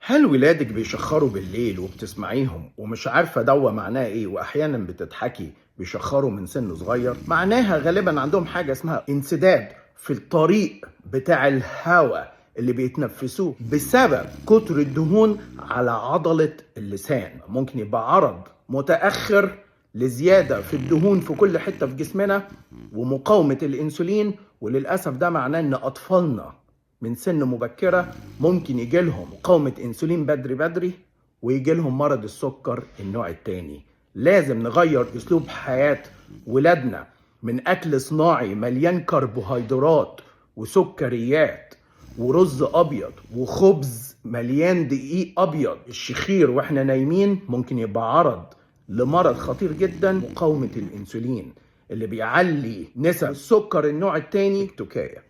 هل ولادك بيشخروا بالليل وبتسمعيهم ومش عارفة دوا معناه ايه واحيانا بتضحكي بيشخروا من سن صغير؟ معناها غالبا عندهم حاجة اسمها انسداد في الطريق بتاع الهواء اللي بيتنفسوه بسبب كتر الدهون على عضلة اللسان. ممكن يبقى عرض متأخر لزيادة في الدهون في كل حتة في جسمنا ومقاومة الانسولين، وللأسف ده معناه ان اطفالنا من سن مبكرة ممكن يجي لهم مقاومة انسولين بدري ويجي لهم مرض السكر النوع التاني. لازم نغير اسلوب حياة ولادنا من اكل صناعي مليان كربوهيدرات وسكريات ورز ابيض وخبز مليان دقيق ابيض. الشخير واحنا نايمين ممكن يبقى عرض لمرض خطير جدا، مقاومة الانسولين اللي بيعلي نسب السكر النوع التاني. تكاية